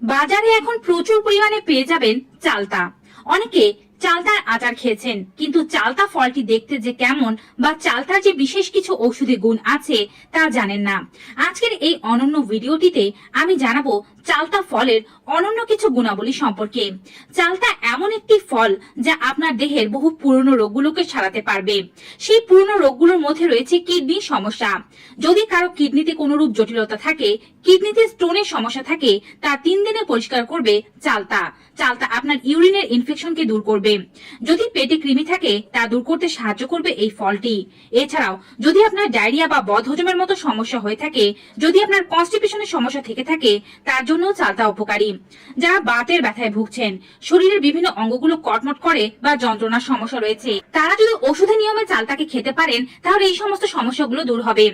বাজারে এখন প্রচুর পরিমাণে পেয়ে যাবেন চালতা। অনেকে চালতার আচার খেয়েছেন, কিন্তু চালতা ফলটি দেখতে যে কেমন বা চালতার যে বিশেষ কিছু ঔষধি গুণ আছে তা জানেন না। আজকের এই অনন্য ভিডিওটিতে আমি জানাবো চালতা ফলের অনন্য কিছু গুণাবলী সম্পর্কে। চালতা এমন একটি ফল যা আপনার দেহের বহু পুরনো রোগগুলোকে সারাতে পারবে। সেই পুরনো রোগগুলোর মধ্যে রয়েছে কিডনির সমস্যা। যদি কারো কিডনিতে কোনো রূপ জটিলতা থাকে, কিডনিতে স্টোনের সমস্যা থাকে, তা 3 দিনে পরিষ্কার করবে চালতা। চালতা আপনার ইউরিনের ইনফেকশনকে দূর করবে। যদি পেটে কৃমি থাকে তা দূর করতে সাহায্য করবে এই ফলটি। এছাড়াও যদি আপনার ডায়রিয়া বা বদহজমের মতো সমস্যা হয়ে থাকে, যদি আপনার কনস্টিপেশনের সমস্যা থেকে থাকে, তার জন্য চালতা উপকারী। যারা বাতের ব্যথায় ভুগছেন, শরীরের বিভিন্ন অঙ্গগুলো কটমট করে বা যন্ত্রণার সমস্যা রয়েছে, তারা যদি ওষুধের নিয়মে চালতাকে খেতে পারেন তাহলে এই সমস্ত সমস্যাগুলো দূর হবে।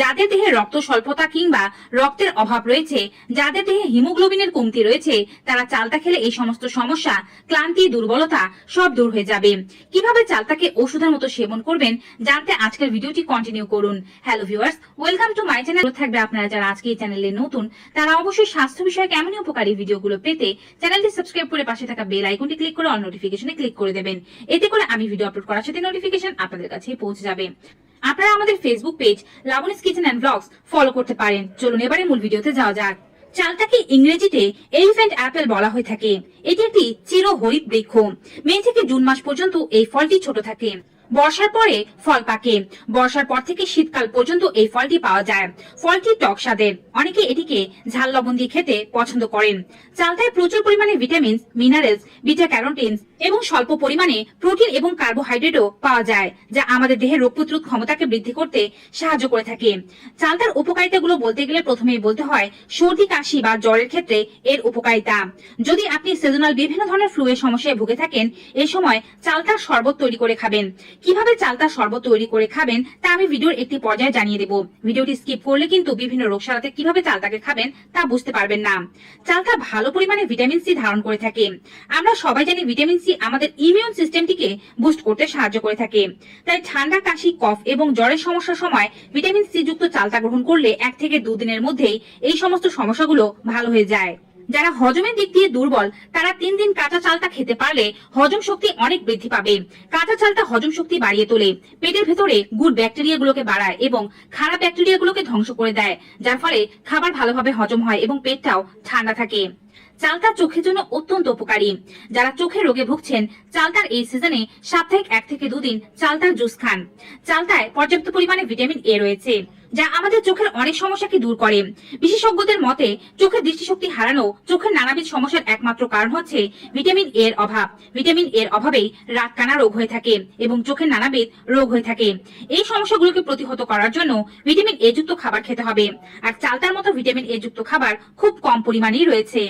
যাদের দেহে রক্ত স্বল্পতা কিংবা রক্তের অভাব রয়েছে, যাদের দেহে হিমোগ্লোবিনের কমতি রয়েছে, তারা চালতা খেলে এই সমস্ত সমস্যা, ক্লান্তি, দুর্বলতা সব দূর হয়ে যাবে। কিভাবে চালতাকে ওষুধের মতো সেবন করবেন জানতে আজকের ভিডিওটি কন্টিনিউ করুন। Hello viewers, welcome to my channel. থাকবে আপনারা যারা আজকে এই চ্যানেলে নতুন, তারা অবশ্যই স্বাস্থ্য বিষয়ক এমনই উপকারী ভিডিওগুলো পেতে চ্যানেলটি সাবস্ক্রাইব করে পাশে থাকা বেল আইকনটি ক্লিক করে অল নোটিফিকেশনে ক্লিক করে দেবেন। এতে করে আমি ভিডিও আপলোড করার সাথে নোটিফিকেশন আপনাদের কাছে পৌঁছে যাবে। আপনারা আমাদের Facebook page Laboni's kitchen and blogs follow করতে পারেন। চলুন এবারে মূল ভিডিওতে যাওয়া যাক। চালতাকে ইংরেজিতে এলিফ্যান্ট অ্যাপেল বলা হয়ে থাকে। এটি একটি চিরহরিৎ বৃক্ষ। মে থেকে জুন মাস পর্যন্ত এই ফলটি ছোট থাকে। বর্ষার পরে ফল পাকে। বর্ষার পর থেকে শীতকাল পর্যন্ত এই ফলটি পাওয়া যায়। ফলটি টক স্বাদের। অনেকে এটিকে ঝাল লবণ দিয়ে খেতে পছন্দ করেন। চালতায় প্রচুর পরিমাণে ভিটামিন, মিনারেলস, বিটা ক্যারোটিন এবং স্বল্প পরিমাণে প্রোটিন এবং কার্বোহাইড্রেটও পাওয়া যায়, যা আমাদের দেহের রোগ প্রতিরোধ ক্ষমতাকে বৃদ্ধি করতে সাহায্য করে থাকে। চালতার উপকারিতাগুলো বলতে গেলে প্রথমেই বলতে হয় সর্দি, কাশি বা জ্বরের ক্ষেত্রে এর উপকারিতা। যদি আপনি সিজনাল বিভিন্ন ধরনের ফ্লু এর সমস্যায় ভুগে থাকেন, এই সময় চালতার শরবত তৈরি করে খাবেন। কিভাবে চালতার শরবত তৈরি করে খাবেন তা আমি ভিডিওর একটি পর্যায়ে জানিয়ে দেব। ভিডিওটি স্কিপ করলে কিন্তু বিভিন্ন রোগ সারাতে কিভাবে চালতাকে খাবেন তা বুঝতে পারবেন না। চালতা ভালো পরিমাণে ভিটামিন সি ধারণ করে থাকে। আমরা সবাই জানি ভিটামিন সি আমাদের ইমিউন সিস্টেমটিকে বুস্ট করতে সাহায্য করে থাকে। তাই ঠান্ডা, কাশি, কফ এবং জ্বরের সমস্যার সময় ভিটামিন সি যুক্ত চালতা গ্রহণ করলে 1 থেকে 2 দিনের মধ্যেই এই সমস্ত সমস্যাগুলো ভালো হয়ে যায়। যারা হজমের দিক দিয়ে দুর্বল, তারা 3 দিন কাঁচা চালতা খেতে পারলে হজম শক্তি অনেক বৃদ্ধি পাবে। কাঁচা চালতা হজম শক্তি বাড়িয়ে তোলে, পেটের ভেতরে গুড ব্যাকটেরিয়া গুলোকে বাড়ায় এবং খারাপ ব্যাকটেরিয়া গুলোকে ধ্বংস করে দেয়, যার ফলে খাবার ভালোভাবে হজম হয় এবং পেটটাও ঠান্ডা থাকে। চালতা চোখের জন্য অত্যন্ত উপকারী। যারা চোখের রোগে ভুগছেন, চালতার এই সিজনে সাপ্তাহিক 1 থেকে 2 দিন চালতার জুস খান। চালতায় পর্যাপ্ত পরিমাণে ভিটামিন এ রয়েছে, যা আমাদের চোখের অনেক সমস্যাকে দূর করে। বিশেষজ্ঞদের মতে চোখের দৃষ্টিশক্তি হারানো, চোখের নানাবিধ সমস্যার একমাত্র কারণ হচ্ছে ভিটামিন এর অভাব। ভিটামিন এর অভাবেই রাত কানা রোগ হয়ে থাকে এবং চোখের নানাবিধ রোগ হয়ে থাকে। এই সমস্যাগুলোকে প্রতিহত করার জন্য ভিটামিন এ যুক্ত খাবার খেতে হবে। আর চালতার মতো ভিটামিন এ যুক্ত খাবার খুব কম পরিমাণেই রয়েছে।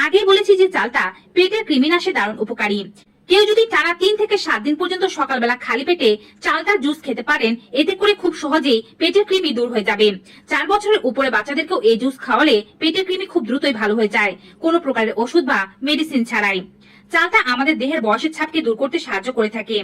আগেই বলেছি যে চালতা পেটের কৃমিনাশে দারুণ উপকারী। কেউ যদি টানা 3 থেকে 7 দিন পর্যন্ত সকালবেলা খালি পেটে চালতার জুস খেতে পারেন, এতে করে খুব সহজেই পেটের কৃমি দূর হয়ে যাবে। 4 বছরের উপরে বাচ্চাদেরকেও এই জুস খাওয়ালে পেটের কৃমি খুব দ্রুতই ভালো হয়ে যায়, কোনো প্রকারের ওষুধ বা মেডিসিন ছাড়াই। চালতা আমাদের দেহের বয়সের ছাপকে দূর করতে সাহায্য করে থাকে।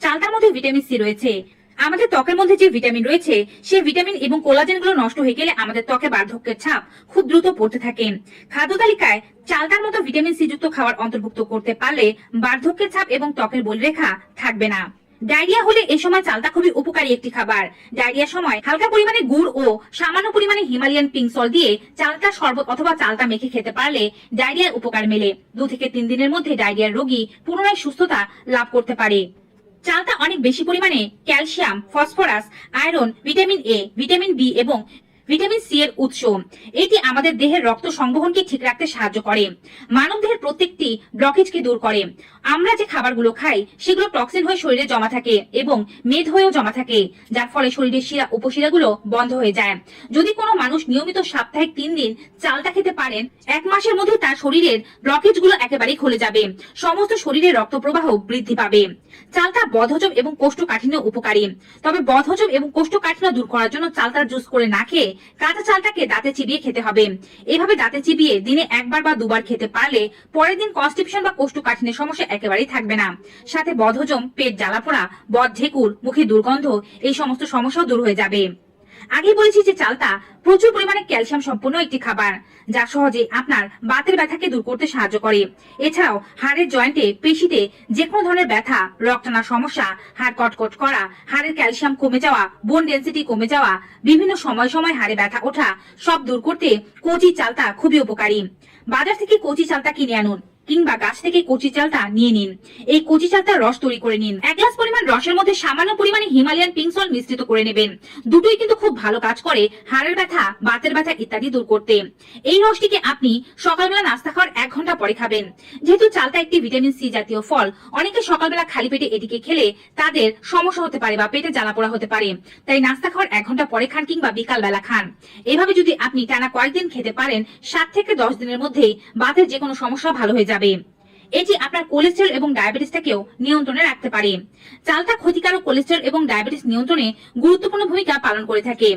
চালতার মধ্যে ভিটামিন সি রয়েছে। আমাদের ত্বকের মধ্যে যে ভিটামিন রয়েছে, সেই ভিটামিন এবং কোলাজেন গুলো নষ্ট হয়ে গেলে আমাদের ত্বকে বার্ধক্যের ছাপ খুব দ্রুত পড়তে থাকে। খাদ্য তালিকায় চালতার মতো ভিটামিন সি যুক্ত খাবার অন্তর্ভুক্ত করতে পারলে বার্ধক্যের ছাপ এবং ত্বকের বলিরেখা থাকবে না। ডায়রিয়া হলে এই সময় চালতা খুবই উপকারী একটি খাবার। ডায়রিয়ার সময় হালকা পরিমাণে গুড় ও সামান্য পরিমাণে হিমালয়ান পিঙ্ক সল্ট দিয়ে চালতা শরবত অথবা চালতা মেখে খেতে পারলে ডায়রিয়ার উপকার মেলে। 2 থেকে 3 দিনের মধ্যে ডায়রিয়ার রোগী পুনরায় সুস্থতা লাভ করতে পারে। চালতা অনেক বেশি পরিমাণে calcium, phosphorus, iron, vitamin A, vitamin B এবং ভিটামিন সি এর উৎস। এটি আমাদের দেহের রক্ত সংবহনকে ঠিক রাখতে সাহায্য করে। মানব দেহের প্রত্যেকটি ব্লকেজকে দূর করে। আমরা যে খাবারগুলো খাই সেগুলো টক্সিন হয়ে শরীরে জমা থাকে এবং মেদ হয়েও জমা থাকে, যার ফলে শরীরের শিরা, উপশিরাগুলো বন্ধ হয়ে যায়। যদি কোনো মানুষ নিয়মিত সাপ্তাহিক 3 দিন চালতা খেতে পারেন, 1 মাসের মধ্যে তার শরীরের ব্লকেজগুলো একেবারেই খুলে যাবে। সমস্ত শরীরের রক্ত প্রবাহ বৃদ্ধি পাবে। চালতা বদহজম এবং কোষ্ঠকাঠিন্য উপকারী। তবে বদহজম এবং কোষ্ঠকাঠিন্য দূর করার জন্য চালতার জুস করে না খেয়ে কাঁচা চালটাকে দাঁতে চিবিয়ে খেতে হবে। এভাবে দাঁতে চিবিয়ে দিনে 1 বার বা 2 বার খেতে পারলে পরের দিন কনস্টিপেশন বা কোষ্ঠকাঠিন্যের সমস্যা একেবারেই থাকবে না। সাথে বদহজম, পেট জ্বালাপোড়া, বদ ঢেকুর, মুখে দুর্গন্ধ, এই সমস্ত সমস্যাও দূর হয়ে যাবে। আগে বলেছি যে চালতা প্রচুর পরিমাণে ক্যালসিয়াম সম্পন্ন একটি খাবার, যা সহজে আপনার বাতের ব্যথাকে দূর করতে সাহায্য করে। এছাড়াও হাড়ের জয়েন্টে, পেশিতে যে কোনো ধরনের ব্যথা, রক্তটানার সমস্যা, হাড় কটকট করা, হাড়ের ক্যালসিয়াম কমে যাওয়া, বোন ডেন্সিটি কমে যাওয়া, বিভিন্ন সময় সময় হাড়ে ব্যথা ওঠা সব দূর করতে কচি চালতা খুবই উপকারী। বাজার থেকে কচি চালতা কিনে আনুন কিংবা গাছ থেকে কচি চালতা নিয়ে নিন। এই কচি চালতার রস তৈরি করে নিন। 1 গ্লাস পরিমাণ রসের মধ্যে সামান্য পরিমাণে হিমালয়ান পিঙ্ক সল্ট মিশ্রিত করে নেবেন। দুটোই কিন্তু খুব ভালো কাজ করে হাড়ের ব্যথা, বাতের ব্যথা ইত্যাদি দূর করতে। এই রসটিকে আপনি সকালবেলা নাস্তা খাওয়ার 1 ঘন্টা পরে খাবেন। যেহেতু চালতা একটি ভিটামিন সি জাতীয় ফল, অনেকে সকালবেলা খালি পেটে এটিকে খেলে তাদের সমস্যা হতে পারে বা পেটে জ্বালা পোড়া হতে পারে। তাই নাস্তা খাওয়ার 1 ঘন্টা পরে খান কিংবা বিকাল বেলা খান। এভাবে যদি আপনি টানা কয়েকদিন খেতে পারেন, 7 থেকে 10 দিনের মধ্যেই বাতের যে কোনো সমস্যা ভালো হয়ে যাবে। এটি আপনার কোলেস্টেরল এবং ডায়াবেটিসটাকেও নিয়ন্ত্রণে রাখতে পারে। চালতা ক্ষতিকারক কোলেস্টেরল এবং ডায়াবেটিস নিয়ন্ত্রণে গুরুত্বপূর্ণ ভূমিকা পালন করে থাকে।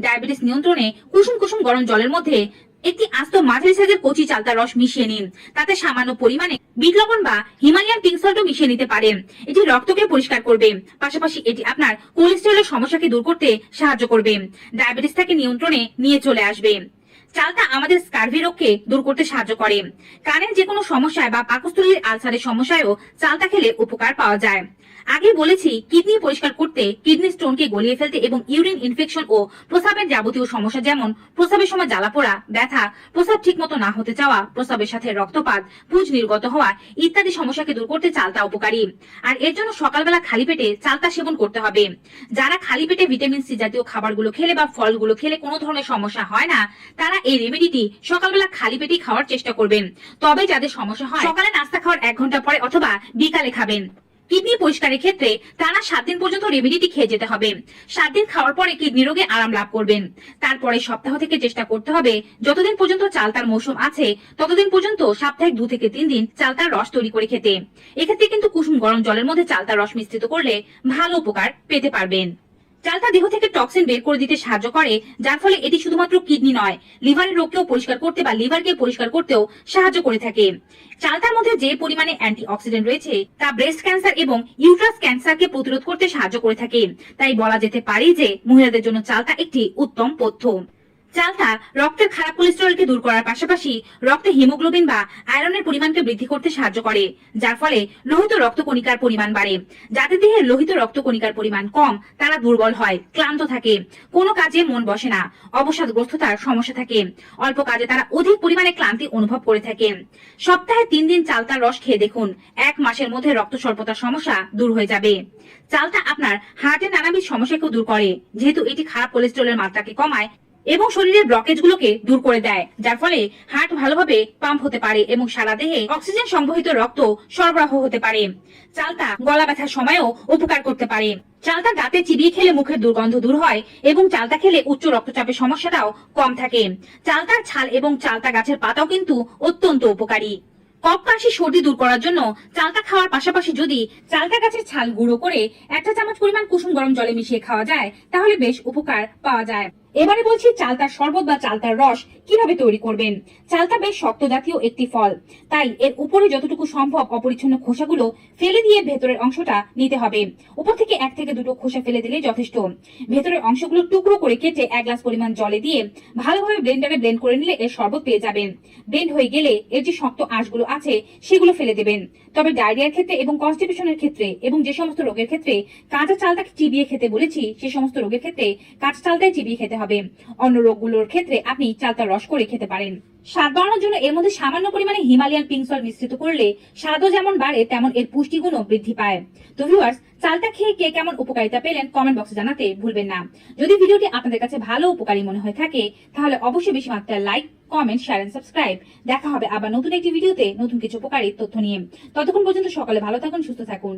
ডায়াবেটিস নিয়ন্ত্রণে কুসুম কুসুম গরম জলের মধ্যে একটি আস্ত মাঝারি সাইজের কচি চালতার রস মিশিয়ে নিন। তাতে সামান্য পরিমাণে বিট লবণ বা হিমালয়ান পিঙ্ক সল্টও মিশিয়ে নিতে পারেন। এটি রক্তকে পরিষ্কার করবে, পাশাপাশি এটি আপনার কোলেস্টেরলের সমস্যাকে দূর করতে সাহায্য করবে, ডায়াবেটিসটাকে নিয়ন্ত্রণে নিয়ে চলে আসবে। চালতা আমাদের স্কার্ভি রোগকে দূর করতে সাহায্য করে। কানের যে কোনো সমস্যায় বা পাকস্থলীর আলসারের সমস্যায়ও চালতা খেলে উপকার পাওয়া যায়। আগে বলেছি কিডনি পরিষ্কার করতে, কিডনি স্টোনকে গলিয়ে ফেলতে এবং ইউরিন ইনফেকশন ও প্রস্রাবের যাবতীয় সমস্যা যেমন প্রস্রাবের সময় জ্বালাপোড়া, ব্যথা, প্রস্রাব ঠিকমতো না হতে চাওয়া, প্রস্রাবের সাথে রক্তপাত, পুঁজ নির্গত হওয়া ইত্যাদি সমস্যাকে দূর করতে চালতা উপকারী। আর এর জন্য সকালবেলা খালি পেটে চালতা সেবন করতে হবে। যারা খালি পেটে ভিটামিন সি জাতীয় খাবারগুলো খেলে বা ফলগুলো খেলে কোনো ধরনের সমস্যা হয় না, তারা এই রেমেডিটি সকালবেলা খালি পেটে খাওয়ার চেষ্টা করবেন। তবে যাদের সমস্যা হয়, সকালে নাস্তা খাওয়ার 1 ঘন্টা পরে অথবা বিকালে খাবেন। কিডনি পরিষ্কারের ক্ষেত্রে টানা 7 দিন পর্যন্ত রেমেডিটি খেয়ে যেতে হবে। 7 দিন খাওয়ার পরে কিডনি রোগে আরাম লাভ করবেন। তারপরে সপ্তাহ থেকে চেষ্টা করতে হবে যতদিন পর্যন্ত চালতার মৌসুম আছে ততদিন পর্যন্ত সপ্তাহে 2 থেকে 3 দিন চালতার রস তৈরি করে খেতে। এক্ষেত্রে কিন্তু কুসুম গরম জলের মধ্যে চালতার রস মিশ্রিত করলে ভালো উপকার পেতে পারবেন। চালতা দেহ থেকে টক্সিন বের করে দিতে সাহায্য করে, যার ফলে এটি শুধুমাত্র কিডনি নয়, লিভারের রোগকেও পরিষ্কার করতে বা লিভারকে পরিষ্কার করতেও সাহায্য করে থাকে। চালতার মধ্যে যে পরিমাণে অ্যান্টিঅক্সিডেন্ট রয়েছে তা ব্রেস্ট ক্যান্সার এবং ইউট্রাস ক্যান্সারকে প্রতিরোধ করতে সাহায্য করে থাকে। তাই বলা যেতে পারে যে মহিলাদের জন্য চালতা একটি উত্তম পথ্য। চালতা রক্তের খারাপ কোলেস্টেরলকে দূর করার পাশাপাশি রক্তে হিমোগ্লোবিন বা আয়রনের পরিমাণকে বৃদ্ধি করতে সাহায্য করে, যার ফলে লোহিত রক্তকণিকার পরিমাণ বাড়ে। যাদের দেহে লোহিত রক্তকণিকার পরিমাণ কম তারা দুর্বল হয়, ক্লান্ত থাকে, কোনো কাজে মন বসে না, অবসাদগ্রস্ততার সমস্যা থাকে, অল্প কাজে তারা অধিক পরিমাণে ক্লান্তি অনুভব করে থাকে। সপ্তাহে 3 দিন চালতার রস খেয়ে দেখুন, 1 মাসের মধ্যে রক্ত স্বল্পতার সমস্যা দূর হয়ে যাবে। চালতা আপনার হার্টের নানাবিধ সমস্যাকেও দূর করে, যেহেতু এটি খারাপ কোলেস্টেরলের মাত্রাকে কমায় এবং শরীরের ব্লকেজ গুলোকে দূর করে দেয়, যার ফলে হার্ট ভালোভাবে পাম্প হতে পারে এবং সারা দেহে অক্সিজেন সংবহিত রক্ত সরবরাহ হতে পারে। চালতা গলা ব্যথার সময়ও উপকার করতে পারে। চালতা দাঁতে চিবিয়ে খেলে মুখের দুর্গন্ধ দূর হয় এবং চালতা খেলে উচ্চ রক্তচাপের সমস্যাটাও কম থাকে। চালতার ছাল এবং চালতা গাছের পাতাও কিন্তু অত্যন্ত উপকারী। কফ, কাশি, সর্দি দূর করার জন্য চালতা খাওয়ার পাশাপাশি যদি চালতা গাছের ছাল গুঁড়ো করে 1 চামচ পরিমাণ কুসুম গরম জলে মিশিয়ে খাওয়া যায় তাহলে বেশ উপকার পাওয়া যায়। এবারে বলছি চালতার শরবত বা চালতার রস কিভাবে তৈরি করবেন। চালতা বেশ শক্ত জাতীয় একটি ফল, তাই এর উপরে যতটুকু সম্ভব অপরিচ্ছন্ন খোসাগুলো ফেলে দিয়ে ভেতরের অংশটা নিতে হবে। উপর থেকে 1 থেকে 2টো খোসা ফেলে দিলে যথেষ্ট। ভেতরের অংশগুলো টুকরো করে কেটে 1 গ্লাস পরিমাণ জলে দিয়ে ভালোভাবে ব্লেন্ডারে ব্লেন্ড করে নিলে এর শরবত পেয়ে যাবেন। ব্লেন্ড হয়ে গেলে এর যে শক্ত আঁশগুলো আছে সেগুলো ফেলে দেবেন। তবে ডায়রিয়ার ক্ষেত্রে এবং কনস্টিপেশনের ক্ষেত্রে এবং যে সমস্ত রোগের ক্ষেত্রে কাঁচা চালটাকে চিবিয়ে খেতে বলেছি সে সমস্ত রোগের ক্ষেত্রে কাঁচা চালটাই চিবিয়ে খেতে হবে। অন্য রোগগুলোর ক্ষেত্রে আপনি চালতার রস করে খেতে পারেন। স্বাদ বাড়ানোর জন্য এর মধ্যে সামান্য পরিমাণে হিমালয়ান পিঙ্ক সল্ট মিশ্রিত করলে স্বাদও যেমন বাড়ে তেমন এর পুষ্টিগুণও বৃদ্ধি পায়। তো ভিউয়ার্স, চালতা খেয়ে কে কেমন উপকারিতা পেলেন কমেন্ট বক্সে জানাতে ভুলবেন না। যদি ভিডিওটি আপনাদের কাছে ভালো উপকারী মনে হয়ে থাকে তাহলে অবশ্যই বেশি মাত্রায় like, comment, share and subscribe. দেখা হবে আবার নতুন একটি ভিডিওতে নতুন কিছু উপকারী তথ্য নিয়ে। ততক্ষণ পর্যন্ত সকলে ভালো থাকুন, সুস্থ থাকুন।